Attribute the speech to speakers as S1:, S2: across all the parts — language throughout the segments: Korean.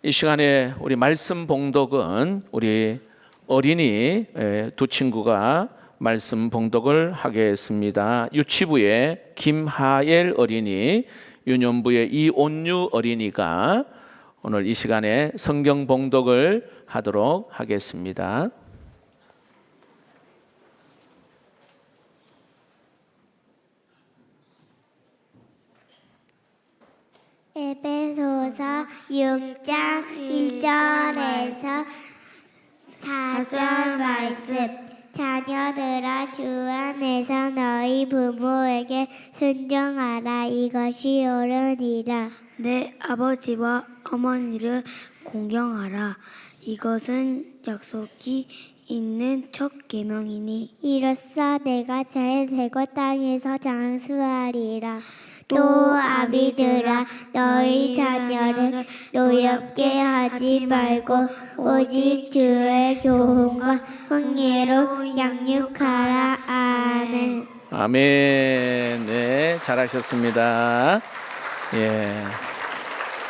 S1: 이 시간에 우리 말씀 봉독은 우리 어린이 두 친구가 말씀 봉독을 하겠습니다. 유치부의 김하엘 어린이, 유년부의 이온유 어린이가 오늘 이 시간에 성경 봉독을 하도록 하겠습니다.
S2: 에베소서 6장 1절에서 4절 말씀. 자녀들아, 주 안에서 너희 부모에게 순종하라. 이것이 옳으니라.
S3: 내 아버지와 어머니를 공경하라. 이것은 약속이 있는 첫 계명이니
S2: 이로써 내가 잘 되고 땅에서 장수하리라. 또 아비들아, 너희 자녀를 노엽게 하지 말고 오직 주의 교훈과 흥례로 양육하라. 아멘.
S1: 아멘. 네, 잘하셨습니다. 예.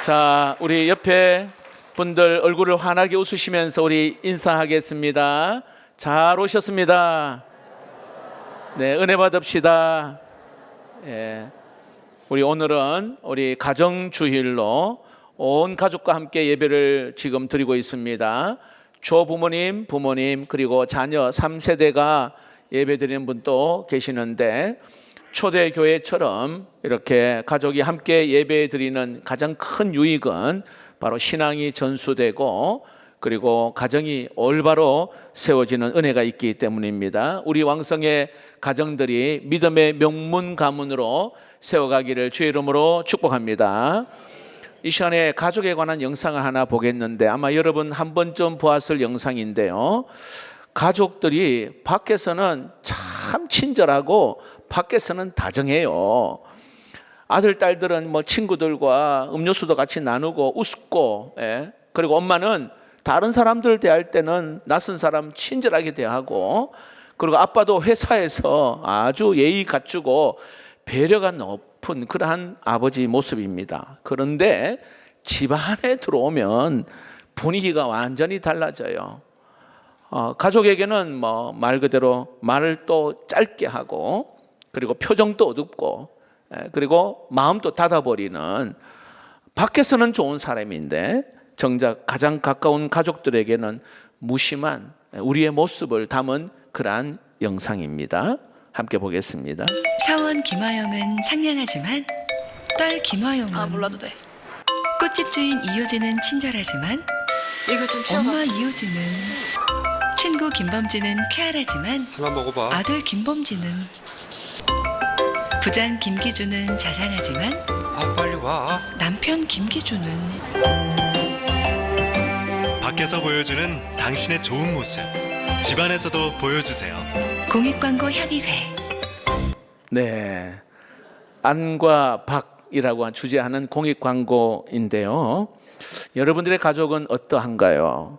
S1: 자, 우리 옆에 분들 얼굴을 환하게 웃으시면서 우리 인사하겠습니다. 잘 오셨습니다. 네, 은혜 받읍시다. 예. 우리 오늘은 우리 가정주일로 온 가족과 함께 예배를 지금 드리고 있습니다. 조부모님, 부모님, 그리고 자녀 3세대가 예배 드리는 분도 계시는데, 초대교회처럼 이렇게 가족이 함께 예배 드리는 가장 큰 유익은 바로 신앙이 전수되고 그리고 가정이 올바로 세워지는 은혜가 있기 때문입니다. 우리 왕성의 가정들이 믿음의 명문 가문으로 세워가기를 주의 이름으로 축복합니다. 이 시간에 가족에 관한 영상을 하나 보겠는데, 아마 여러분 한 번쯤 보았을 영상인데요, 가족들이 밖에서는 참 친절하고 밖에서는 다정해요. 아들, 딸들은 뭐 친구들과 음료수도 같이 나누고 웃고, 그리고 엄마는 다른 사람들 대할 때는 낯선 사람 친절하게 대하고, 그리고 아빠도 회사에서 아주 예의 갖추고 배려가 높은 그러한 아버지 모습입니다. 그런데 집안에 들어오면 분위기가 완전히 달라져요. 가족에게는 뭐 말 그대로 말을 또 짧게 하고, 그리고 표정도 어둡고, 그리고 마음도 닫아버리는, 밖에서는 좋은 사람인데 정작 가장 가까운 가족들에게는 무심한 우리의 모습을 담은 그러한 영상입니다. 함께 보겠습니다.
S4: 사원 김화영은 상냥하지만 딸 김화영은
S5: 몰라도 돼.
S4: 꽃집 주인 이효진은 친절하지만
S5: 이거 좀 채워봐.
S4: 엄마 이효진은, 친구 김범진은 쾌활하지만
S6: 하나 먹어봐.
S4: 아들 김범진은, 부장 김기주는 자상하지만
S6: 아, 빨리 와.
S4: 남편 김기주는
S7: 밖에서 보여주는 당신의 좋은 모습, 집안에서도 보여주세요.
S4: 공익광고 협의회.
S1: 네, 안과 박이라고 주제하는 공익 광고인데요, 여러분들의 가족은 어떠한가요?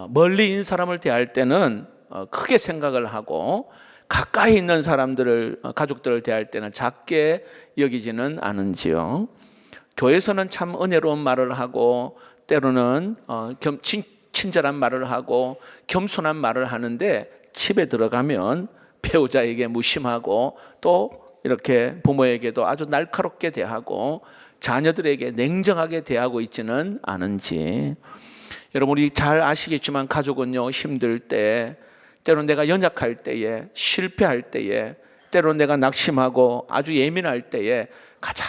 S1: 멀리 있는 사람을 대할 때는 크게 생각을 하고, 가까이 있는 사람들을, 가족들을 대할 때는 작게 여기지는 않은지요? 교회에서는 참 은혜로운 말을 하고, 때로는 친절한 말을 하고 겸손한 말을 하는데, 집에 들어가면 배우자에게 무심하고 또 이렇게 부모에게도 아주 날카롭게 대하고 자녀들에게 냉정하게 대하고 있지는 않은지. 여러분, 우리 잘 아시겠지만 가족은요, 힘들 때, 때로는 내가 연약할 때에, 실패할 때에, 때로는 내가 낙심하고 아주 예민할 때에 가장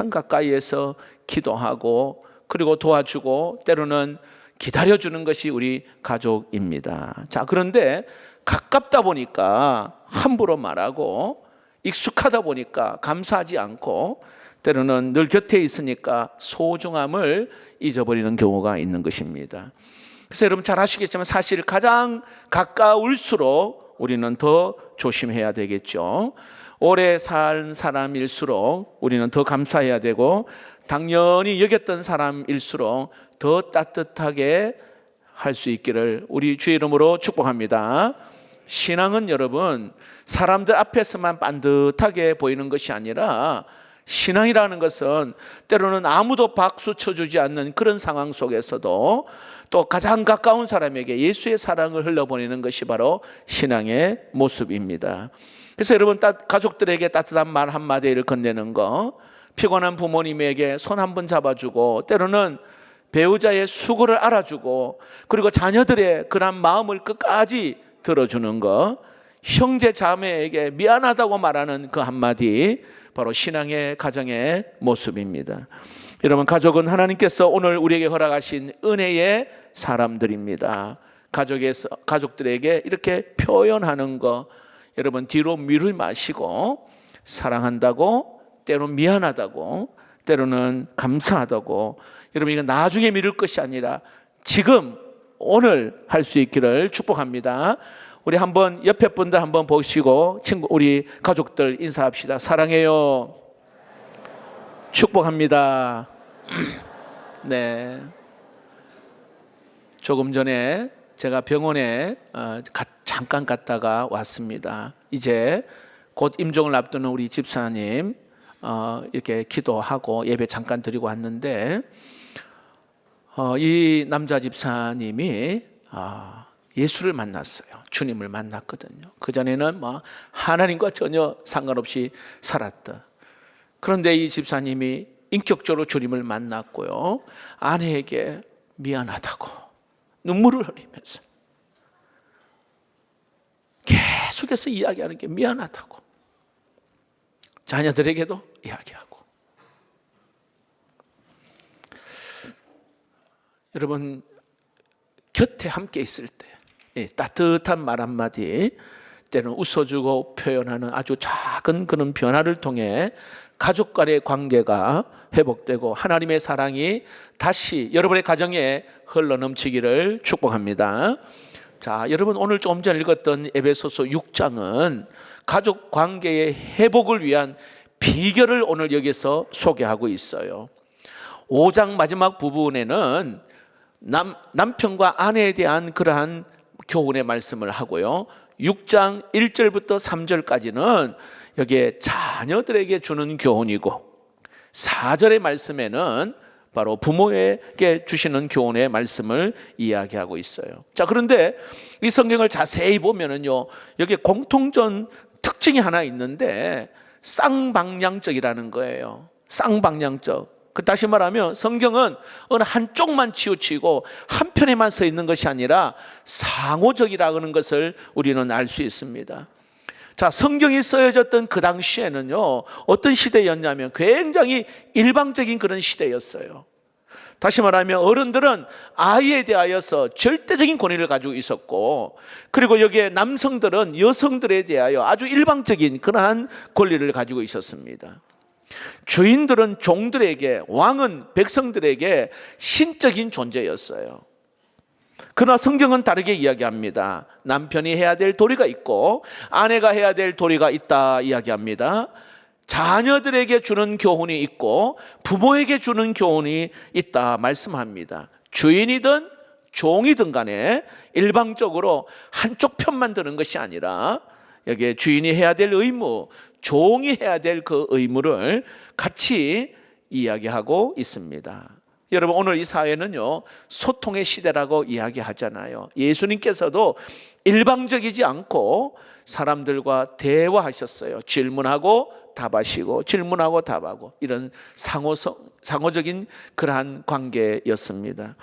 S1: 가까이에서 기도하고 그리고 도와주고 때로는 기다려주는 것이 우리 가족입니다. 자, 그런데 가깝다 보니까 함부로 말하고, 익숙하다 보니까 감사하지 않고, 때로는 늘 곁에 있으니까 소중함을 잊어버리는 경우가 있는 것입니다. 그래서 여러분 잘 아시겠지만 사실 가장 가까울수록 우리는 더 조심해야 되겠죠. 오래 산 사람일수록 우리는 더 감사해야 되고, 당연히 여겼던 사람일수록 더 따뜻하게 할 수 있기를 우리 주의 이름으로 축복합니다. 신앙은 여러분, 사람들 앞에서만 반듯하게 보이는 것이 아니라 신앙이라는 것은 때로는 아무도 박수 쳐주지 않는 그런 상황 속에서도 또 가장 가까운 사람에게 예수의 사랑을 흘려보내는 것이 바로 신앙의 모습입니다. 그래서 여러분, 가족들에게 따뜻한 말 한마디를 건네는 거, 피곤한 부모님에게 손 한번 잡아주고, 때로는 배우자의 수고를 알아주고, 그리고 자녀들의 그런 마음을 끝까지 들어주는 거, 형제 자매에게 미안하다고 말하는 그 한마디, 바로 신앙의 가정의 모습입니다. 여러분, 가족은 하나님께서 오늘 우리에게 허락하신 은혜의 사람들입니다. 가족들에게 이렇게 표현하는 거, 여러분 뒤로 미루지 마시고, 사랑한다고, 때로는 미안하다고, 때로는 감사하다고, 여러분 이거 나중에 미룰 것이 아니라 지금 오늘 할 수 있기를 축복합니다. 우리 한번 옆에 분들 한번 보시고 우리 가족들 인사합시다. 사랑해요. 축복합니다. 네. 조금 전에 제가 병원에 잠깐 갔다가 왔습니다. 이제 곧 임종을 앞두는 우리 집사님 이렇게 기도하고 예배 잠깐 드리고 왔는데, 이 남자 집사님이 예수를 만났어요. 주님을 만났거든요. 그전에는 하나님과 전혀 상관없이 살았다. 그런데 이 집사님이 인격적으로 주님을 만났고요, 아내에게 미안하다고 눈물을 흘리면서 계속해서 이야기하는 게 미안하다고, 자녀들에게도 이야기하고. 여러분, 곁에 함께 있을 때 따뜻한 말 한마디, 때로는 웃어주고 표현하는 아주 작은 그런 변화를 통해 가족 간의 관계가 회복되고 하나님의 사랑이 다시 여러분의 가정에 흘러넘치기를 축복합니다. 자, 여러분 오늘 조금 전 읽었던 에베소서 6장은 가족 관계의 회복을 위한 비결을 오늘 여기서 소개하고 있어요. 5장 마지막 부분에는 남편과 아내에 대한 그러한 교훈의 말씀을 하고요, 6장 1절부터 3절까지는 여기에 자녀들에게 주는 교훈이고, 4절의 말씀에는 바로 부모에게 주시는 교훈의 말씀을 이야기하고 있어요. 자, 그런데 이 성경을 자세히 보면은요, 여기에 공통된 특징이 하나 있는데 쌍방향적이라는 거예요. 쌍방향적. 다시 말하면 성경은 어느 한쪽만 치우치고 한편에만 서 있는 것이 아니라 상호적이라는 것을 우리는 알 수 있습니다. 자, 성경이 쓰여졌던 그 당시에는요, 어떤 시대였냐면 굉장히 일방적인 그런 시대였어요. 다시 말하면 어른들은 아이에 대하여서 절대적인 권위를 가지고 있었고, 그리고 여기에 남성들은 여성들에 대하여 아주 일방적인 그러한 권리를 가지고 있었습니다. 주인들은 종들에게, 왕은 백성들에게 신적인 존재였어요. 그러나 성경은 다르게 이야기합니다. 남편이 해야 될 도리가 있고 아내가 해야 될 도리가 있다 이야기합니다. 자녀들에게 주는 교훈이 있고 부모에게 주는 교훈이 있다 말씀합니다. 주인이든 종이든 간에 일방적으로 한쪽 편만 드는 것이 아니라 여기에 주인이 해야 될 의무, 종이 해야 될 그 의무를 같이 이야기하고 있습니다. 여러분, 오늘 이 사회는요, 소통의 시대라고 이야기하잖아요. 예수님께서도 일방적이지 않고 사람들과 대화하셨어요. 질문하고 답하시고 질문하고 답하고, 이런 상호적인 그러한 관계였습니다.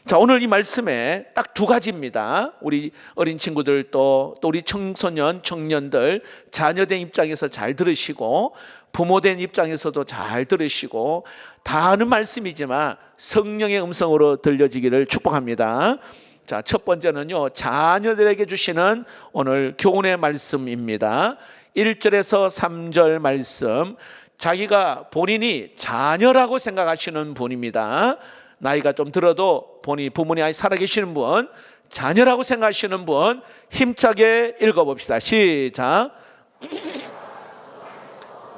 S1: 자, 오늘 이 말씀에 딱 두 가지입니다. 우리 어린 친구들 또 우리 청소년, 청년들, 자녀된 입장에서 잘 들으시고 부모된 입장에서도 잘 들으시고, 다 아는 말씀이지만 성령의 음성으로 들려지기를 축복합니다. 자, 첫 번째는요, 자녀들에게 주시는 오늘 교훈의 말씀입니다. 1절에서 3절 말씀, 자기가 본인이 자녀라고 생각하시는 분입니다. 나이가 좀 들어도 본인이 부모님이 살아계시는 분, 자녀라고 생각하시는 분, 힘차게 읽어봅시다. 시작.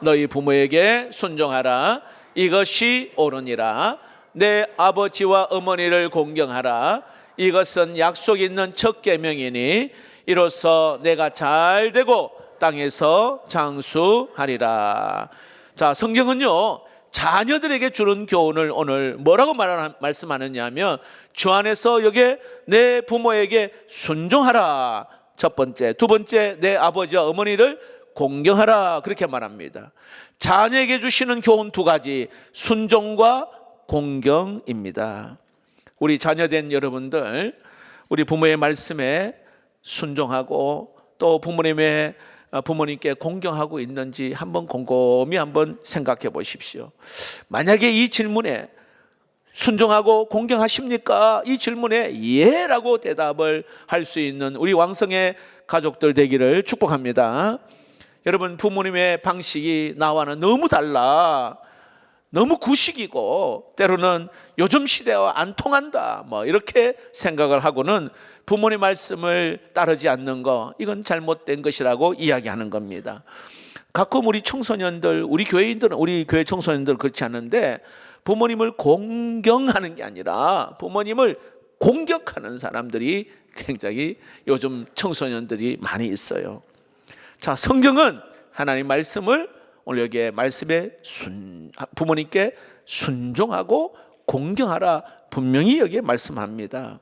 S1: 너희 부모에게 순종하라. 이것이 옳으니라. 내 아버지와 어머니를 공경하라. 이것은 약속 있는 첫 계명이니 이로써 내가 잘 되고 땅에서 장수하리라. 자, 성경은요, 자녀들에게 주는 교훈을 오늘 뭐라고 말씀하느냐 하면, 주 안에서 여기에 내 부모에게 순종하라, 첫 번째. 두 번째, 내 아버지와 어머니를 공경하라, 그렇게 말합니다. 자녀에게 주시는 교훈 두 가지, 순종과 공경입니다. 우리 자녀된 여러분들, 우리 부모의 말씀에 순종하고 또 부모님께 공경하고 있는지 한번 곰곰이 한번 생각해 보십시오. 만약에 이 질문에 순종하고 공경하십니까? 이 질문에 예라고 대답을 할 수 있는 우리 왕성의 가족들 되기를 축복합니다. 여러분, 부모님의 방식이 나와는 너무 달라, 너무 구식이고 때로는 요즘 시대와 안 통한다, 이렇게 생각을 하고는 부모님 말씀을 따르지 않는 거, 이건 잘못된 것이라고 이야기하는 겁니다. 가끔 우리 청소년들, 우리 교회인들은, 우리 교회 청소년들 그렇지 않은데 부모님을 공경하는 게 아니라 부모님을 공격하는 사람들이 굉장히 요즘 청소년들이 많이 있어요. 자, 성경은 하나님 말씀을 오늘 여기에 말씀에 부모님께 순종하고 공경하라 분명히 여기에 말씀합니다.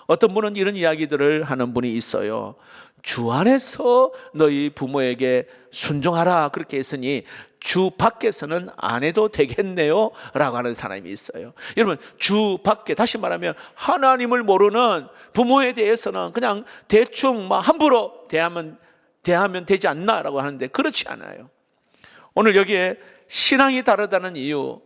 S1: 어떤 분은 이런 이야기들을 하는 분이 있어요. 주 안에서 너희 부모에게 순종하라 그렇게 했으니 주 밖에서는 안 해도 되겠네요 라고 하는 사람이 있어요. 여러분, 주 밖에, 다시 말하면 하나님을 모르는 부모에 대해서는 그냥 대충 함부로 대하면 되지 않나 라고 하는데 그렇지 않아요. 오늘 여기에 신앙이 다르다는 이유,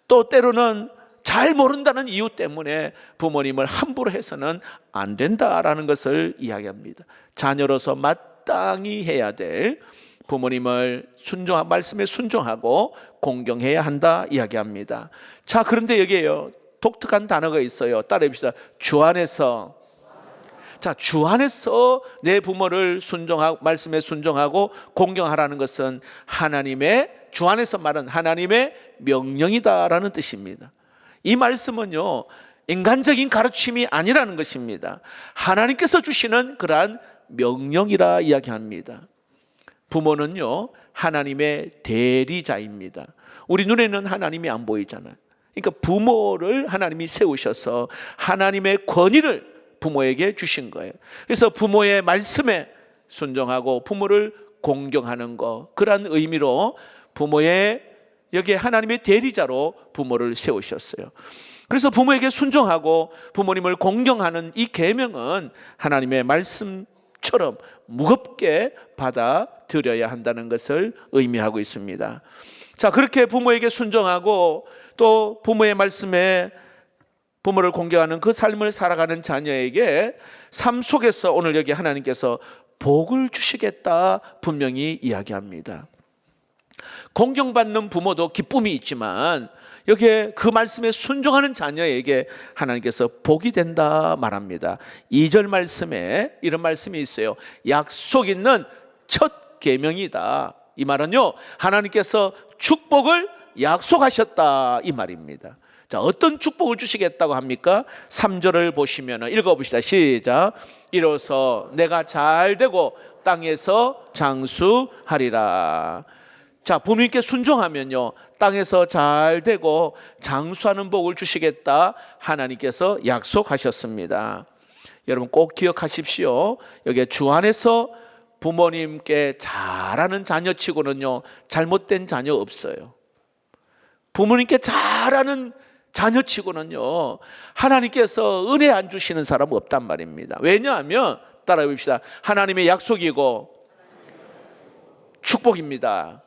S1: 또 때로는 잘 모른다는 이유 때문에 부모님을 함부로 해서는 안 된다라는 것을 이야기합니다. 자녀로서 마땅히 해야 될 부모님을 말씀에 순종하고 공경해야 한다 이야기합니다. 자, 그런데 여기에요, 독특한 단어가 있어요. 따라해 봅시다. 주 안에서. 자, 주 안에서 내 부모를 말씀에 순종하고 공경하라는 것은 주 안에서 말은 하나님의 명령이다라는 뜻입니다. 이 말씀은요, 인간적인 가르침이 아니라는 것입니다. 하나님께서 주시는 그러한 명령이라 이야기합니다. 부모는요, 하나님의 대리자입니다. 우리 눈에는 하나님이 안 보이잖아요. 그러니까 부모를 하나님이 세우셔서 하나님의 권위를 부모에게 주신 거예요. 그래서 부모의 말씀에 순종하고 부모를 공경하는 것, 그러한 의미로 여기에 하나님의 대리자로 부모를 세우셨어요. 그래서 부모에게 순종하고 부모님을 공경하는 이 계명은 하나님의 말씀처럼 무겁게 받아들여야 한다는 것을 의미하고 있습니다. 자, 그렇게 부모에게 순종하고 또 부모의 말씀에 부모를 공경하는 그 삶을 살아가는 자녀에게 삶 속에서 오늘 여기 하나님께서 복을 주시겠다 분명히 이야기합니다. 공경받는 부모도 기쁨이 있지만 여기에 그 말씀에 순종하는 자녀에게 하나님께서 복이 된다 말합니다. 2절 말씀에 이런 말씀이 있어요. 약속 있는 첫 계명이다. 이 말은요, 하나님께서 축복을 약속하셨다 이 말입니다. 자, 어떤 축복을 주시겠다고 합니까? 3절을 보시면 읽어봅시다. 시작. 이로써 내가 잘 되고 땅에서 장수하리라. 자, 부모님께 순종하면요, 땅에서 잘 되고 장수하는 복을 주시겠다 하나님께서 약속하셨습니다. 여러분 꼭 기억하십시오. 여기 주 안에서 부모님께 잘하는 자녀치고는요, 잘못된 자녀 없어요. 부모님께 잘하는 자녀치고는요, 하나님께서 은혜 안 주시는 사람 없단 말입니다. 왜냐하면 따라해 봅시다. 하나님의 약속이고 축복입니다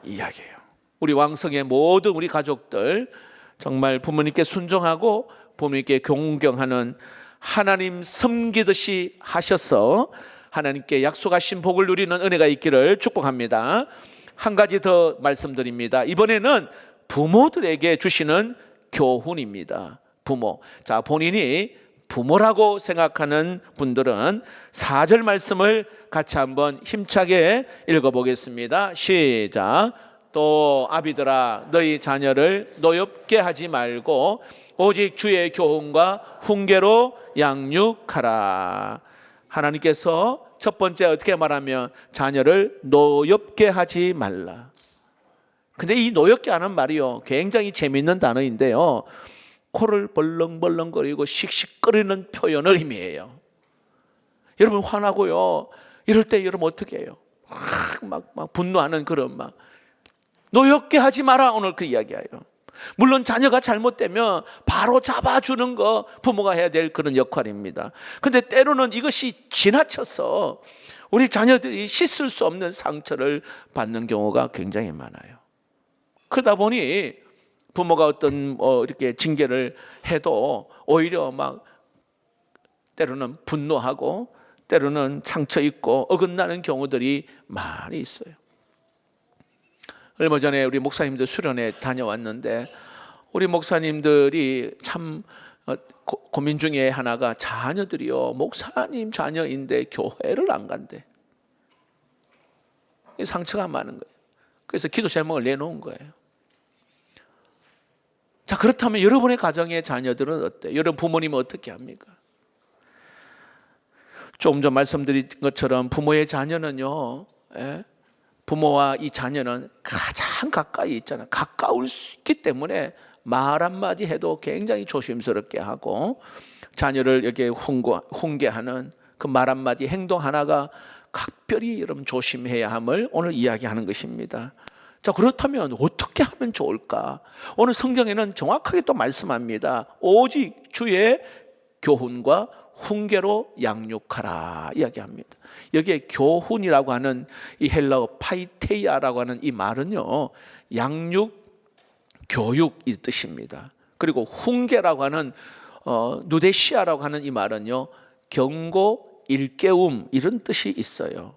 S1: 이야기예요. 우리 왕성의 모든 우리 가족들 정말 부모님께 순종하고 부모님께 공경하는, 하나님 섬기듯이 하셔서 하나님께 약속하신 복을 누리는 은혜가 있기를 축복합니다. 한 가지 더 말씀드립니다. 이번에는 부모들에게 주시는 교훈입니다. 부모. 자, 본인이 부모라고 생각하는 분들은 4절 말씀을 같이 한번 힘차게 읽어보겠습니다. 시작. 또 아비들아, 너희 자녀를 노엽게 하지 말고 오직 주의 교훈과 훈계로 양육하라. 하나님께서 첫 번째 어떻게 말하면 자녀를 노엽게 하지 말라. 근데 이 노엽게 하는 말이요, 굉장히 재미있는 단어인데요, 코를 벌렁벌렁거리고 씩씩거리는 표현을 의미해요. 여러분 화나고요, 이럴 때 여러분 어떻게 해요? 막 분노하는 그런 막 노엽게 하지 마라, 오늘 그 이야기예요. 물론 자녀가 잘못되면 바로 잡아주는 거 부모가 해야 될 그런 역할입니다. 근데 때로는 이것이 지나쳐서 우리 자녀들이 씻을 수 없는 상처를 받는 경우가 굉장히 많아요. 그러다 보니 부모가 어떤 이렇게 징계를 해도 오히려 막 때로는 분노하고 때로는 상처 있고 어긋나는 경우들이 많이 있어요. 얼마 전에 우리 목사님들 수련회 다녀왔는데 우리 목사님들이 참 고민 중에 하나가 자녀들이요, 목사님 자녀인데 교회를 안 간대. 상처가 많은 거예요. 그래서 기도 제목을 내놓은 거예요. 자, 그렇다면 여러분의 가정의 자녀들은 어때요? 여러분 부모님은 어떻게 합니까? 조금 전 말씀드린 것처럼 부모의 자녀는요, 부모와 이 자녀는 가장 가까이 있잖아요. 가까울 수 있기 때문에 말 한마디 해도 굉장히 조심스럽게 하고 자녀를 이렇게 훈계하는 그 말 한마디 행동 하나가 각별히 여러분 조심해야 함을 오늘 이야기하는 것입니다. 자, 그렇다면 어떻게 하면 좋을까? 오늘 성경에는 정확하게 또 말씀합니다. 오직 주의 교훈과 훈계로 양육하라 이야기합니다. 여기에 교훈이라고 하는 이 헬라어 파이테이아라고 하는 이 말은요, 양육, 교육 이 뜻입니다. 그리고 훈계라고 하는 누데시아라고 하는 이 말은요, 경고, 일깨움 이런 뜻이 있어요.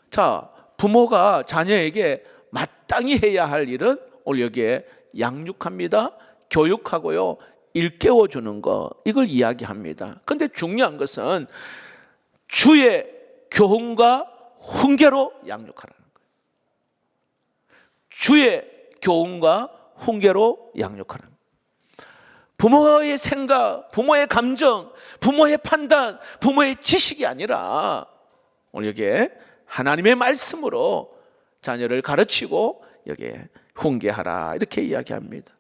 S1: 자, 부모가 자녀에게 마땅히 해야 할 일은 오늘 여기에 양육합니다, 교육하고요, 일깨워 주는 거, 이걸 이야기합니다. 그런데 중요한 것은 주의 교훈과 훈계로 양육하라는 거예요. 주의 교훈과 훈계로 양육하라는 거예요. 부모의 생각, 부모의 감정, 부모의 판단, 부모의 지식이 아니라 오늘 여기에 하나님의 말씀으로 자녀를 가르치고 여기에 훈계하라 이렇게 이야기합니다.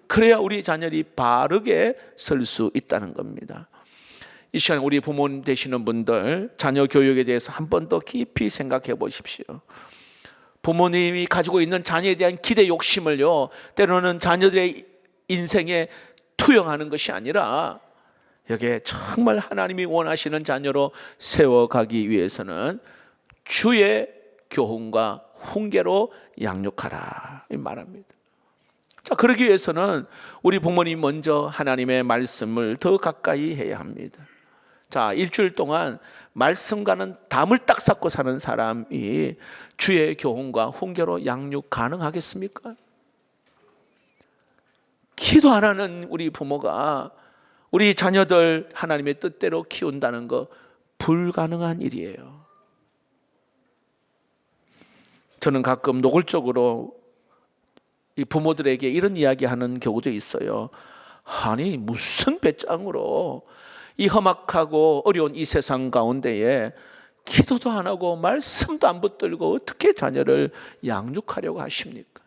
S1: 그래야 우리 자녀들이 바르게 설 수 있다는 겁니다. 이 시간에 우리 부모님 되시는 분들 자녀 교육에 대해서 한 번 더 깊이 생각해 보십시오. 부모님이 가지고 있는 자녀에 대한 기대 욕심을요, 때로는 자녀들의 인생에 투영하는 것이 아니라 여기에 정말 하나님이 원하시는 자녀로 세워가기 위해서는 주의 교훈과 훈계로 양육하라 이 말합니다. 자, 그러기 위해서는 우리 부모님 먼저 하나님의 말씀을 더 가까이 해야 합니다. 자, 일주일 동안 말씀과는 담을 딱 쌓고 사는 사람이 주의 교훈과 훈계로 양육 가능하겠습니까? 기도 안 하는 우리 부모가 우리 자녀들 하나님의 뜻대로 키운다는 거 불가능한 일이에요. 저는 가끔 노골적으로 이 부모들에게 이런 이야기하는 경우도 있어요. 아니 무슨 배짱으로 이 험악하고 어려운 이 세상 가운데에 기도도 안 하고 말씀도 안 붙들고 어떻게 자녀를 양육하려고 하십니까?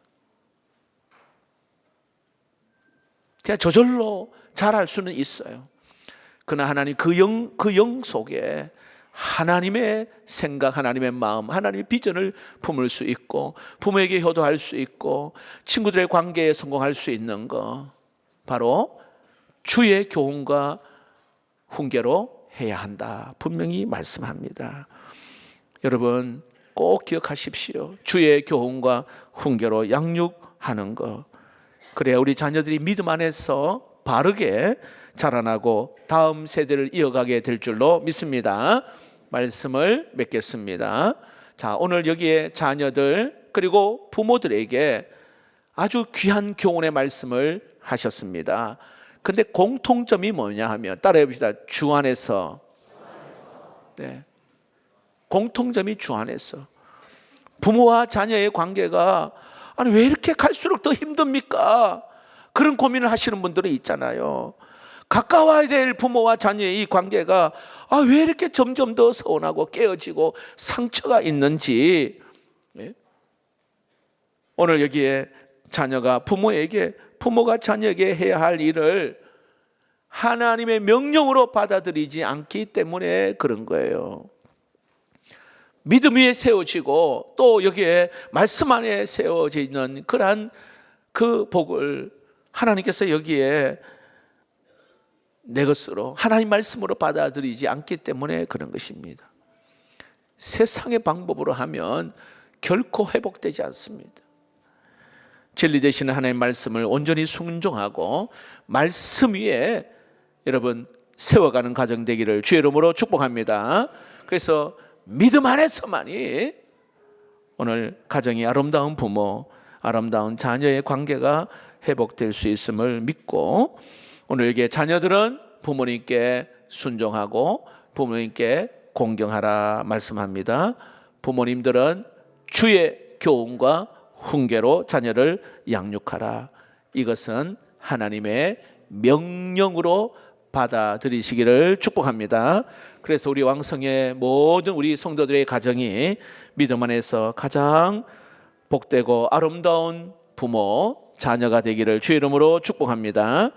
S1: 제가 저절로 잘할 수는 있어요. 그러나 하나님 그 영 속에 하나님의 생각, 하나님의 마음, 하나님의 비전을 품을 수 있고 부모에게 효도할 수 있고 친구들의 관계에 성공할 수 있는 거 바로 주의 교훈과 훈계로 해야 한다 분명히 말씀합니다. 여러분 꼭 기억하십시오. 주의 교훈과 훈계로 양육하는 거, 그래야 우리 자녀들이 믿음 안에서 바르게 자라나고 다음 세대를 이어가게 될 줄로 믿습니다. 말씀을 맺겠습니다. 자, 오늘 여기에 자녀들 그리고 부모들에게 아주 귀한 교훈의 말씀을 하셨습니다. 근데 공통점이 뭐냐 하면 따라해 봅시다. 주 안에서. 네. 공통점이 주 안에서. 부모와 자녀의 관계가 아니 왜 이렇게 갈수록 더 힘듭니까? 그런 고민을 하시는 분들은 있잖아요. 가까워야 될 부모와 자녀의 이 관계가 왜 이렇게 점점 더 서운하고 깨어지고 상처가 있는지 오늘 여기에 자녀가 부모가 자녀에게 해야 할 일을 하나님의 명령으로 받아들이지 않기 때문에 그런 거예요. 믿음 위에 세워지고 또 여기에 말씀 안에 세워져 있는 그러한 그 복을 하나님께서 여기에 내 것으로 하나님 말씀으로 받아들이지 않기 때문에 그런 것입니다. 세상의 방법으로 하면 결코 회복되지 않습니다. 진리 되시는 하나님의 말씀을 온전히 순종하고 말씀 위에 여러분 세워가는 가정 되기를 주의 이름으로 축복합니다. 그래서 믿음 안에서만이 오늘 가정이 아름다운 부모, 아름다운 자녀의 관계가 회복될 수 있음을 믿고, 오늘 여기에 자녀들은 부모님께 순종하고 부모님께 공경하라 말씀합니다. 부모님들은 주의 교훈과 훈계로 자녀를 양육하라. 이것은 하나님의 명령으로 받아들이시기를 축복합니다. 그래서 우리 왕성의 모든 우리 성도들의 가정이 믿음 안에서 가장 복되고 아름다운 부모, 자녀가 되기를 주의 이름으로 축복합니다.